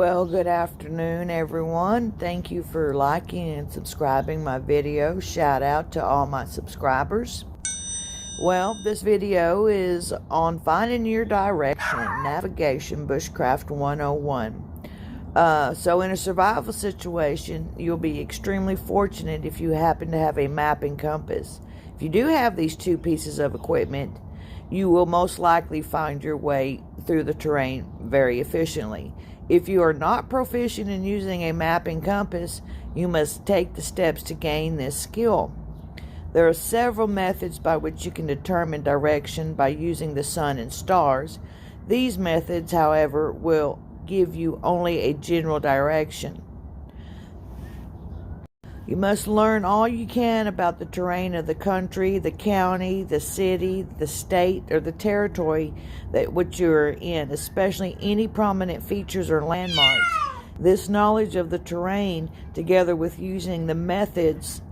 Well, good afternoon, everyone. Thank you for liking and subscribing my video. Shout out to all my subscribers. Well, this video is on finding your direction, navigation, bushcraft 101. So in a survival situation, you'll be extremely fortunate if you happen to have a map and compass. If you do have these two pieces of equipment, you will most likely find your way through the terrain very efficiently. If you are not proficient in using a map and compass, you must take the steps to gain this skill. There are several methods by which you can determine direction by using the sun and stars. These methods, however, will give you only a general direction. You must learn all you can about the terrain of the country, the county, the city, the state, or the territory that which you are in, especially any prominent features or landmarks. This knowledge of the terrain, together with using the methods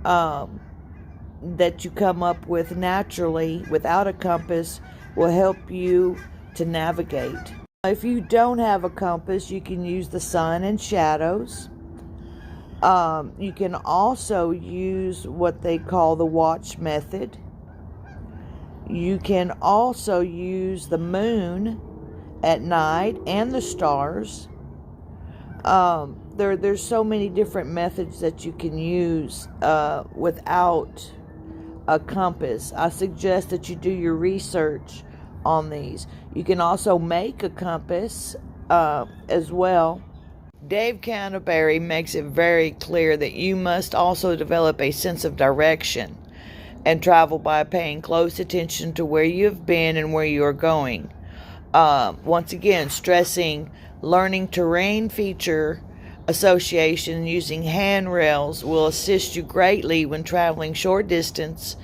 that you come up with naturally without a compass, will help you to navigate. If you don't have a compass, you can use the sun and shadows. You can also use what they call the watch method. You can also use the moon at night and the stars. There's so many different methods that you can use without a compass. I suggest that you do your research on these. You can also make a compass as well. Dave Canterbury makes it very clear that you must also develop a sense of direction and travel by paying close attention to where you have been and where you are going. Once again, stressing learning terrain feature association using handrails will assist you greatly when traveling short distances,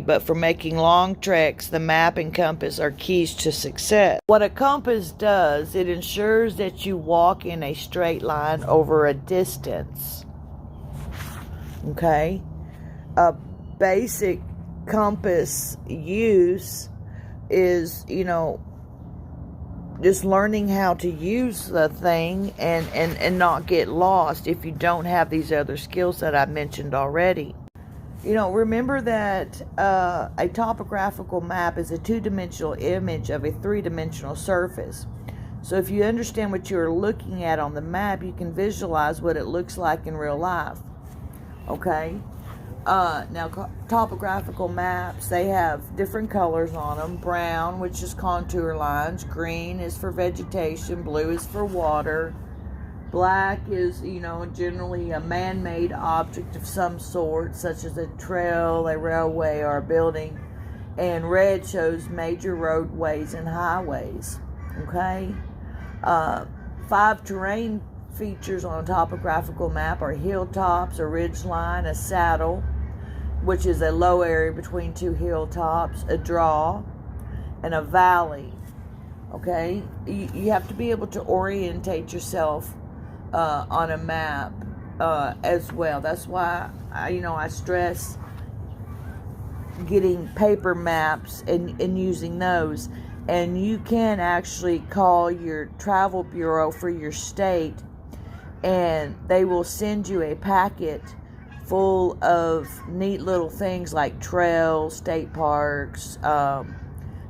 but for making long treks, the map and compass are keys to success. What a compass does, it ensures that you walk in a straight line over a distance. Okay? A basic compass use is, just learning how to use the thing and not get lost if you don't have these other skills that I mentioned already. Remember that a topographical map is a two-dimensional image of a three-dimensional surface. So if you understand what you're looking at on the map, you can visualize what it looks like in real life. Okay? Now, topographical maps, they have different colors on them. Brown, which is contour lines. Green is for vegetation. Blue is for water. Black is, generally a man-made object of some sort, such as a trail, a railway, or a building. And red shows major roadways and highways. Okay? 5 terrain features on a topographical map are hilltops, a ridgeline, a saddle, which is a low area between 2 hilltops, a draw, and a valley. Okay? You have to be able to orientate yourself on a map as well. That's why I stress getting paper maps and using those. And you can actually call your travel bureau for your state, and they will send you a packet full of neat little things like trails, state parks,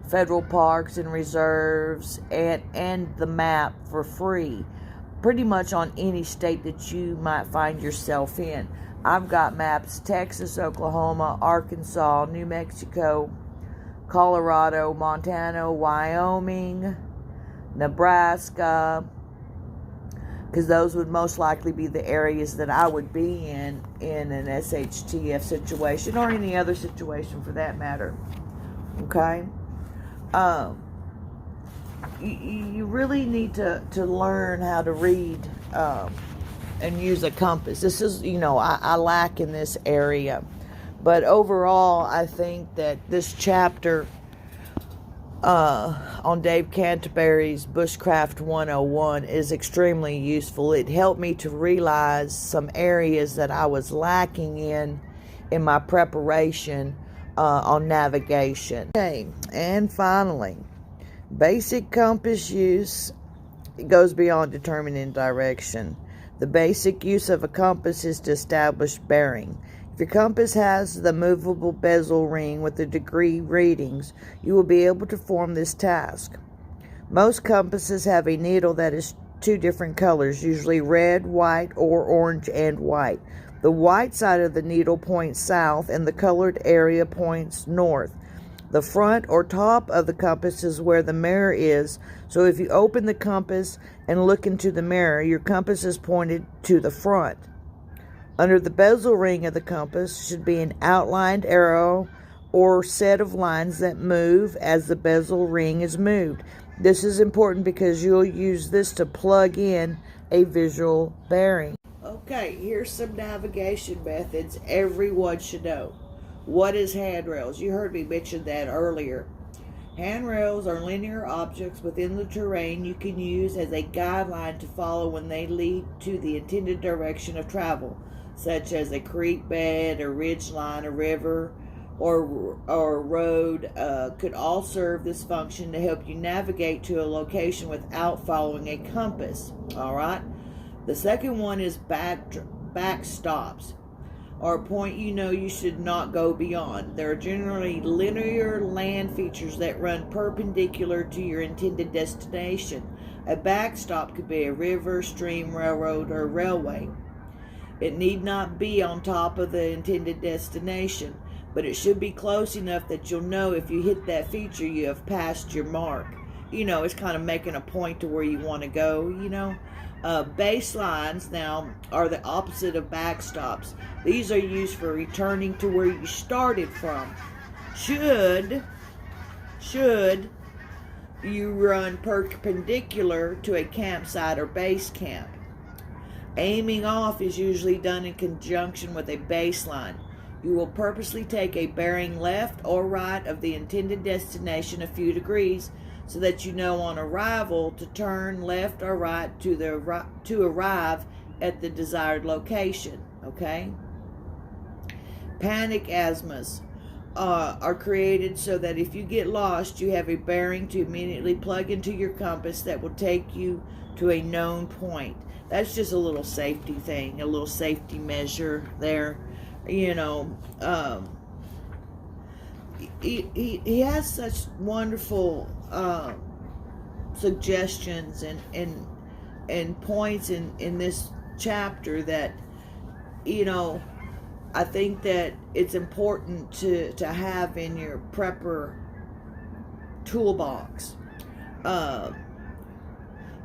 federal parks and reserves, and the map for free, pretty much on any state that you might find yourself in. I've got maps: Texas, Oklahoma, Arkansas, New Mexico, Colorado, Montana, Wyoming, Nebraska, because those would most likely be the areas that I would be in an SHTF situation, or any other situation for that matter. Okay? You really need to learn how to read and use a compass. This is, I lack in this area. But overall, I think that this chapter on Dave Canterbury's Bushcraft 101 is extremely useful. It helped me to realize some areas that I was lacking in my preparation on navigation. Okay, and finally, basic compass use it goes beyond determining direction. The basic use of a compass is to establish bearing. If your compass has the movable bezel ring with the degree readings, you will be able to perform this task. Most compasses have a needle that is two different colors, usually red, white, or orange and white. The white side of the needle points south and the colored area points north. The front or top of the compass is where the mirror is, so if you open the compass and look into the mirror, your compass is pointed to the front. Under the bezel ring of the compass should be an outlined arrow or set of lines that move as the bezel ring is moved. This is important because you'll use this to plug in a visual bearing. Okay, here's some navigation methods everyone should know. What is handrails? You heard me mention that earlier. Handrails are linear objects within the terrain you can use as a guideline to follow when they lead to the intended direction of travel, such as a creek bed, a ridge line, a river, or road could all serve this function to help you navigate to a location without following a compass. All right. The second one is backstops, or a point you know you should not go beyond. There are generally linear land features that run perpendicular to your intended destination. A backstop could be a river, stream, railroad, or railway. It need not be on top of the intended destination, but it should be close enough that you'll know if you hit that feature you have passed your mark. You know, it's kind of making a point to where you want to go, you know. Baselines now are the opposite of backstops. These are used for returning to where you started from. Should you run perpendicular to a campsite or base camp. Aiming off is usually done in conjunction with a baseline. You will purposely take a bearing left or right of the intended destination a few degrees so that you know on arrival to turn left or right to arrive at the desired location. Okay? Panic asthmas are created so that if you get lost, you have a bearing to immediately plug into your compass that will take you to a known point. That's just a little safety thing, a little safety measure there. You know, he has such wonderful suggestions and points in this chapter that, you know, I think that it's important to have in your prepper toolbox.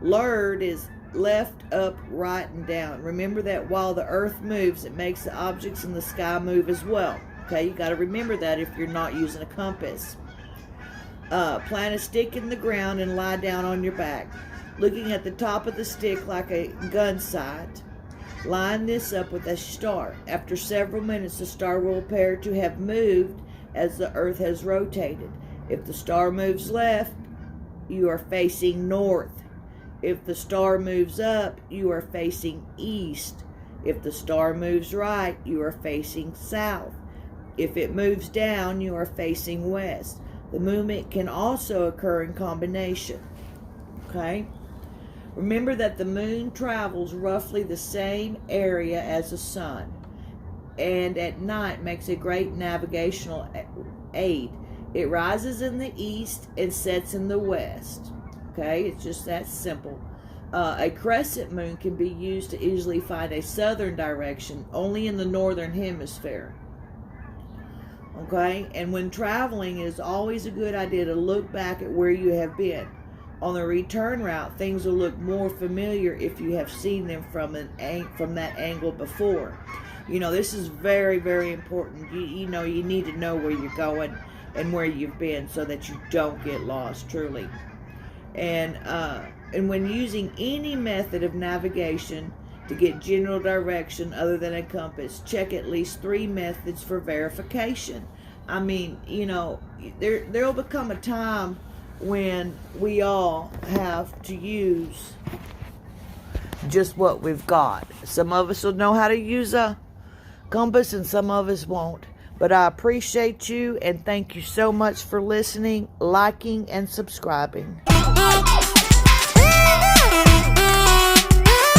LURD is left, up, right, and down. Remember that while the earth moves, it makes the objects in the sky move as well. Okay, you got to remember that if you're not using a compass. Plant a stick in the ground and lie down on your back, looking at the top of the stick like a gun sight. Line this up with a star. After several minutes, the star will appear to have moved as the earth has rotated. If the star moves left, you are facing north. If the star moves up, you are facing east. If the star moves right, you are facing south. If it moves down, you are facing west. The movement can also occur in combination. Okay? Remember that the moon travels roughly the same area as the sun, and at night makes a great navigational aid. It rises in the east and sets in the west. Okay, it's just that simple. A crescent moon can be used to easily find a southern direction, only in the northern hemisphere. Okay, and when traveling, it is always a good idea to look back at where you have been. On the return route, things will look more familiar if you have seen them from that angle before. You know, this is very, very important. You know, you need to know where you're going and where you've been so that you don't get lost, truly. And when using any method of navigation to get general direction other than a compass, check at least 3 methods for verification. I mean, you know, there'll become a time when we all have to use just what we've got. Some of us will know how to use a compass and some of us won't. But I appreciate you and thank you so much for listening, liking, and subscribing.